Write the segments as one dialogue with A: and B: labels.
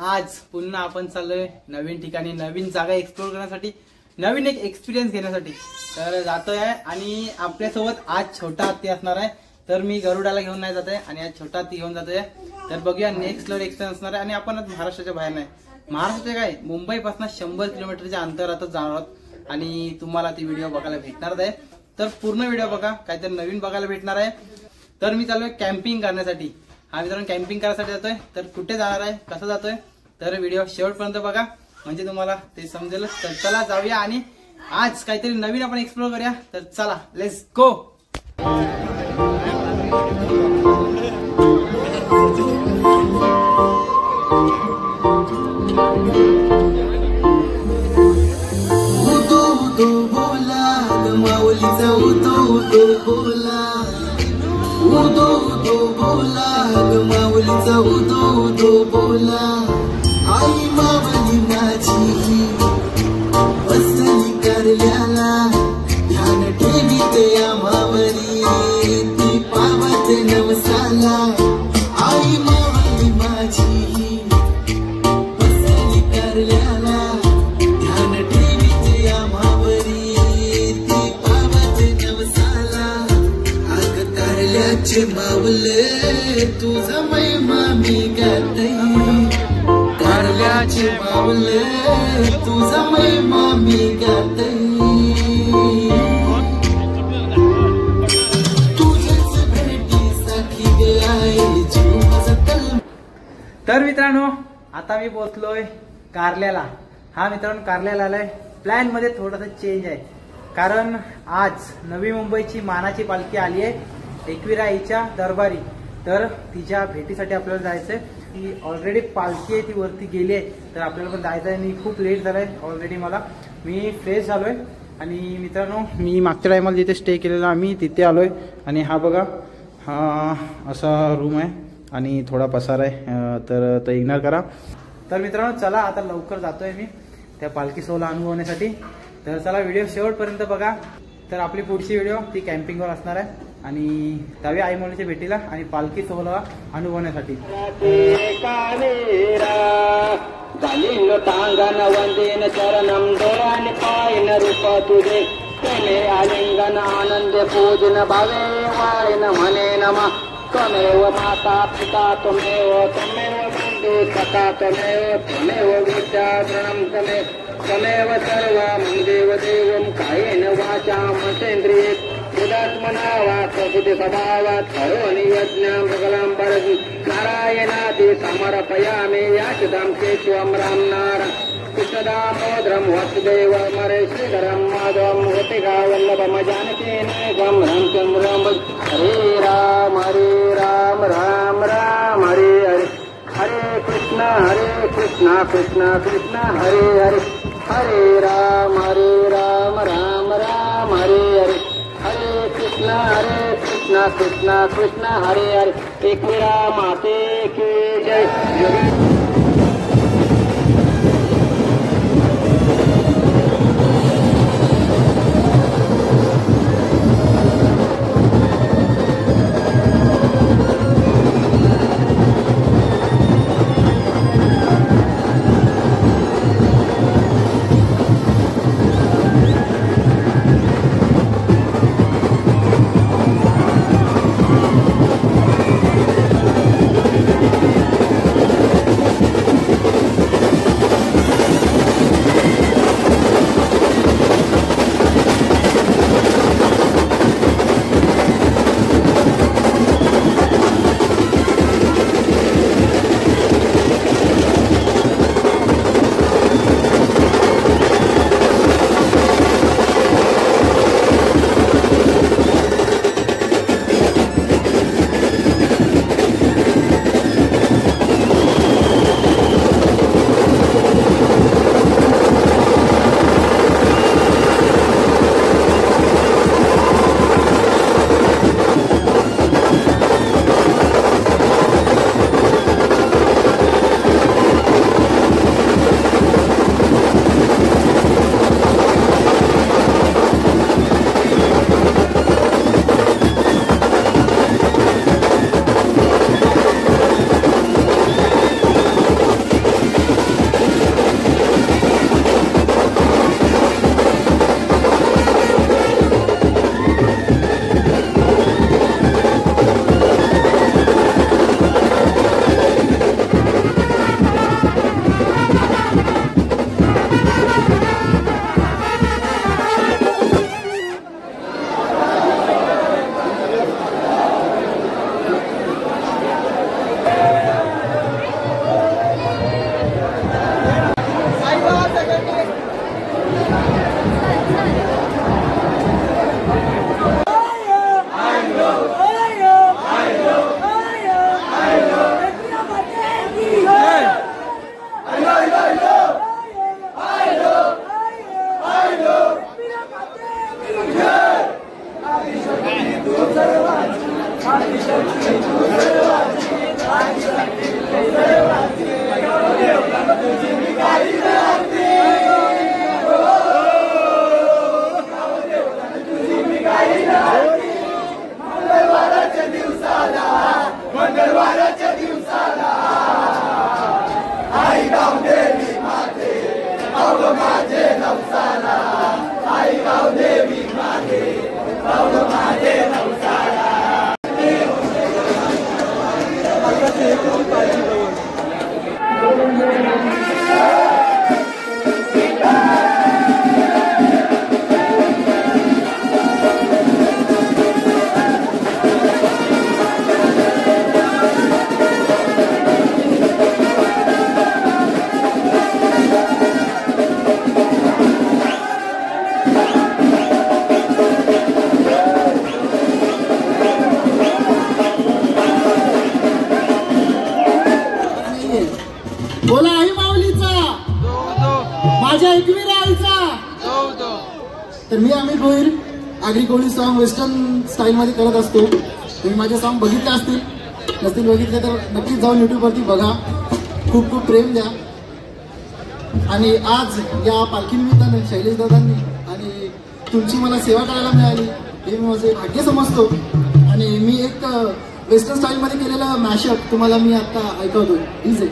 A: आज पुन्हा आपण चाललोय नवीन ठिकाणी, नवीन जागा एक्सप्लोर करण्यासाठी, नवीन एक एक्सपिरियन्स घेण्यासाठी तर जातोय आणि आपल्यासोबत आज छोटा हत्ती असणार आहे। तर मी गरुडाला घेऊन नाही जाते आणि आज छोटा हत्ती घेऊन जातोय। तर बघूया नेक्स्ट लेवल एक्सपिरियन्स असणार आहे। आणि आपण आज महाराष्ट्राच्या बाहेर नाही, महाराष्ट्राच्या काय मुंबईपासून 100 किलोमीटरच्या अंतरातच जाणार आहोत आणि तुम्हाला ती व्हिडिओ बघायला भेटणार आहे। तर पूर्ण व्हिडिओ बघा, काहीतरी नवीन बघायला भेटणार आहे। तर मी चाललोय कॅम्पिंग करण्यासाठी। हा मित्रांनो कॅम्पिंग करायसाठी जातोय। तर कुठे जाणार आहे, कसं जातोय, तर व्हिडिओ शेवटपर्यंत बघा म्हणजे तुम्हाला ते समजेल। तर चला जाऊया आणि आज काहीतरी नवीन आपण एक्सप्लोर करूया। तर चला लेट्स गो।
B: आई मावली माझी बसली करल्याला ध्यान ठेवीते आम्हावरी ती पावत नवसाला। आई मावली माझी बसली करल्याला ध्यान ठेवीते आम्हावरी ती पावत नवसाला। आग कारल्याचे मावले तुझा महिमा मी गातई, कारल्याचे मावले तुझा महिमा मी गातई, तुझेच भेटीसाठी गेलाय जीव माझा तल।
A: तर मित्रांनो आता मी पोहोचलोय कारल्याला। हा मित्रांनो कारल्याला आलाय। प्लॅन मध्ये थोडासा चेंज आहे, कारण आज नवी मुंबईची मानाची पालखी आली आहे एकविरा आईच्या दरबारी। तर तिच्या भेटीसाठी आपल्याला जायचंय। ती ऑलरेडी पालखी आहे, ती वरती गेली आहे, तर आपल्याला पण जायचं आहे आणि खूप लेट झालाय ऑलरेडी। मी फ्रेश झालोय आणि मित्रांनो मी मागच्या टायमाला जिथे स्टे केलेला आम्ही तिथे आलोय आणि हा बघा हा असा रूम आहे आणि थोडा पसार आहे, तर इग्नोर करा। तर मित्रांनो चला आता लवकर जातोय मी त्या पालखी सोहळा अनुभवण्यासाठी। तर चला व्हिडिओ शेवटपर्यंत बघा। तर आपली पुढची व्हिडिओ ती कॅम्पिंगवर असणार आहे आणि त्यावेळी आई मुलीच्या भेटीला आणि पालखी सोहळा अनुभवण्यासाठी।
C: तांगन वंदेन चरणम डोळ्यान पायन रूप तुझे प्रेमे आलिंगन आनंद पूजन भावे वायन म्हणे नमा। त्वमेव माता पिता त्वमेव त्वमेव बंधु सखा त्वमेव त्वमेव विद्याधरणं त्वमेव सर्वं देव देवं कायेन वाचा मनसेन्द्रिये बुधात्मना वा स्वबुद्धि स्वभावात् करोमि यज्ञं सकलं परं नारायणादि समर्पयामि याचितं केशवं रामनारायणं कृष्णदामोदरं वसुदेवं श्रीधरं माधवं गोपिकावल्लभं जानकीनायकं रामचन्द्रं हरे राम राम राम हरे हरे हरे कृष्ण कृष्ण कृष्ण हरे हरे हरे राम राम राम हरे हरे हरे कृष्ण कृष्ण हरे हरे। एकविरा माते की जय।
B: मंगळवाराच्या दिवसाला आई गावदेवी माते अव माझे नवसाला आई गावदेवी माते अव माझे नवसाला बोला आई माऊलीचा माझ्या एकवीर आईचा. तर मी Amit Bhoir Agri Koli song western style मध्ये करत असतो. तुम्ही माझे सॉन्ग बघितले असतील, नसतील बघितले तर नक्कीच जाऊन युट्यूब वरती बघा. खूप खूप प्रेम द्या. आणि आज या पालखी निमित्ताने शैलेश दादांनी आणि तुमची मला सेवा करायला मिळाली हे मी माझे भाग्य समजतो. आणि मी एक वेस्टर्न स्टाईल मध्ये केलेला मॅशअप तुम्हाला मी आता ऐकवतो. प्लीज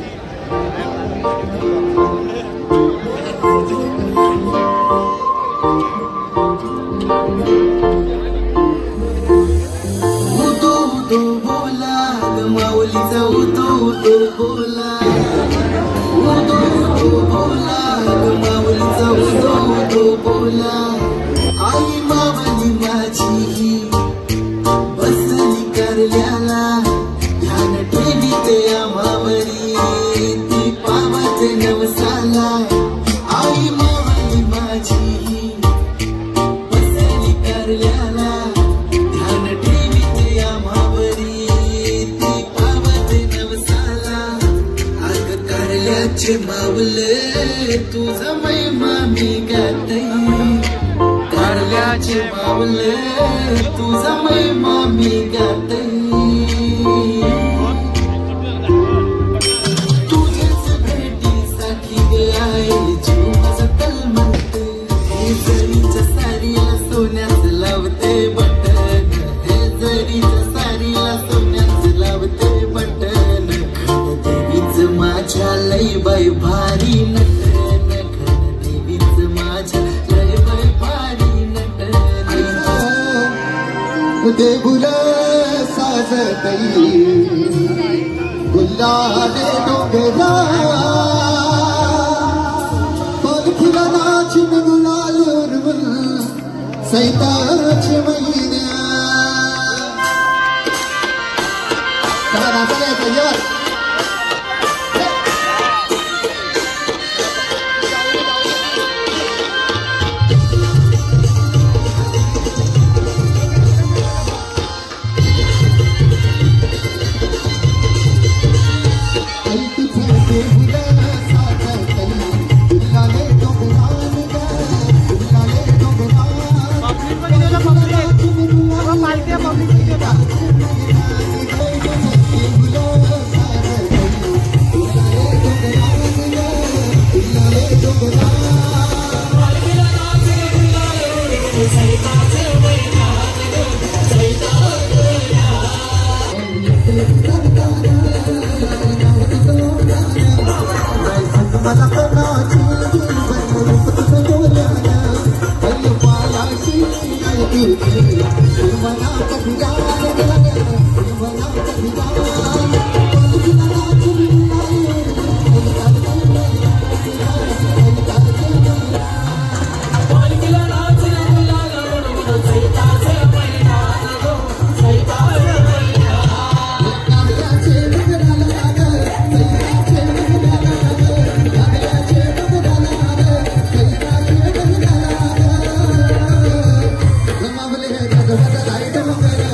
B: माऊलीचा उतो बोला बोला माऊलीचा उतो बोला. आई मावली माझी बसली करल्याला ध्यान ठेवीते आम्हावरी ती पावते नवसाला. आई मावली माझी बसली करल्याला ध्यान ठेवीते आम्हावरी ती पावते नवसाला. अग कारल्याचे मावले तुझा महिमा मी गाते. कारल्याचे मावले तुझा महिमा मी गाते. तुझ्याच भेटीसाठी आहे जीव माझा तळमळते. हे जरीच्या सारीला सोन्याच लावते बटन. हे जरीच्या सारीला सोन्याच लावते बटन. देवीच माझ्या लई बाई भारी नटन. देवीच माझ्या लई बाई भारी नटन. देगुल साजतई गुल्लाने डोंगरा पालखीला नाचिन गुलाल उरवून सैताची महिन्या. चला नाचायला धन्यवाद.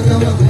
B: Come on.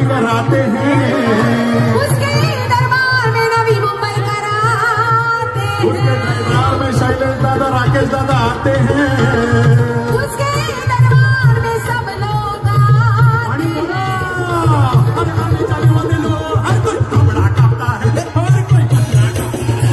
B: मुंबई कराते हैं,
D: उसके दरबार में नवी मुंबई कराते हैं,
B: उसके दरबार में शैलेश दादा राकेश दादा आते हैं,
D: उसके दरबार में सब लोग आते हैं।
B: अरे आने जाने वाले लोग हर कोई कपड़ा काटता है, हर कोई कपड़ा काटता है।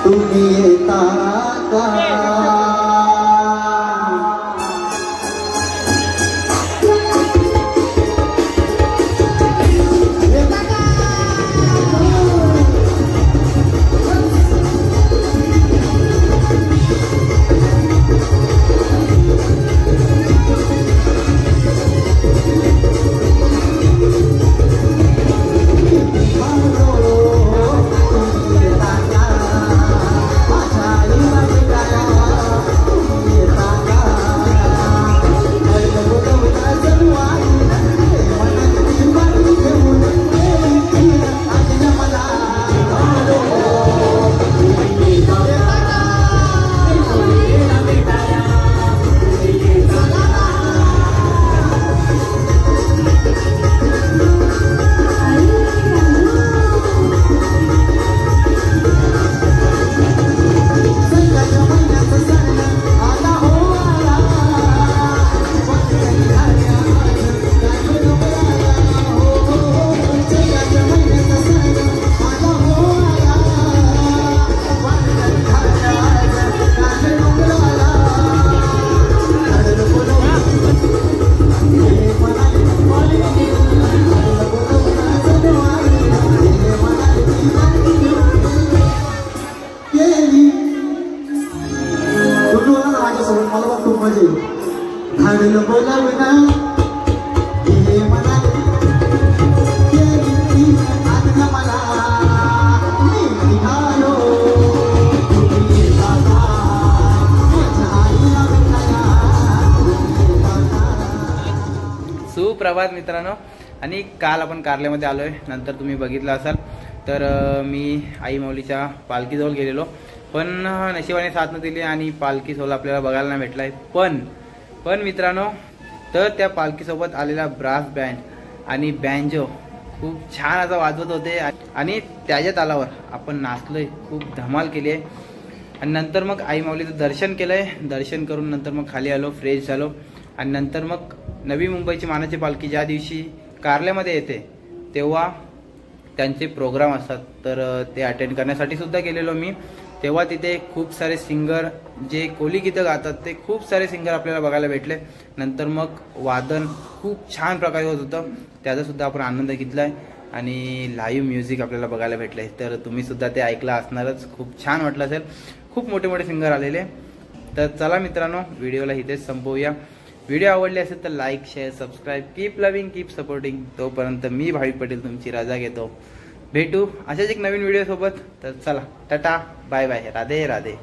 B: तुम्ही येता का
A: सुप्रभात मित्रांनो. आणि काल आपण कारल्यामध्ये आलोय, नंतर तुम्ही बघितलं असाल तर मी आई माऊलीच्या पालखीजवळ गेलेलो, पण नशिबाने साथ न दिली आणि पालखी सोहळा आपल्याला बघायला नाही भेटलाय. पण मित्रांनो, तर त्या पालखीसोबत आलेला ब्रास बँड आणि बँजो खूप छान असं वाजवत होते आणि त्याच्या तालावर आपण नाचलोय, खूप धमाल केली आहे. आणि नंतर मग आई माऊलीचं दर्शन केलंय. दर्शन करून नंतर मग खाली आलो, फ्रेश झालो आणि नंतर मग नवी मुंबईची मानाची पालखी ज्या दिवशी कारल्यामध्ये येते तेव्हा त्यांचे प्रोग्राम असतात, तर ते अटेंड करण्यासाठी सुद्धा गेलेलो मी. तेव्हा तिथे खूप सारे सिंगर जे कोली गीतं गातात ते खूप सारे सिंगर आपल्याला बघायला भेटले. नंतर मग वादन खूप छान प्रकारे होत होतं, त्याचा सुद्धा आपण आनंद घेतलाय आणि लाईव्ह म्युझिक आपल्याला बघायला भेटलंय, तर तुम्ही सुद्धा ते ऐकलं असणारच. खूप छान वाटलं असेल, खूप मोठे मोठे सिंगर आलेले. तर चला मित्रांनो, व्हिडिओला इथेच संपवूया. व्हिडिओ आवडले असेल तर like, share, subscribe. Keep loving, keep supporting. तोपर्यंत मी भाविक पटेल तुमची रजा घेतो. भेटू अशाच एक नवीन व्हिडिओ सोबत. तर चला, टाटा, बाय बाय, राधे राधे.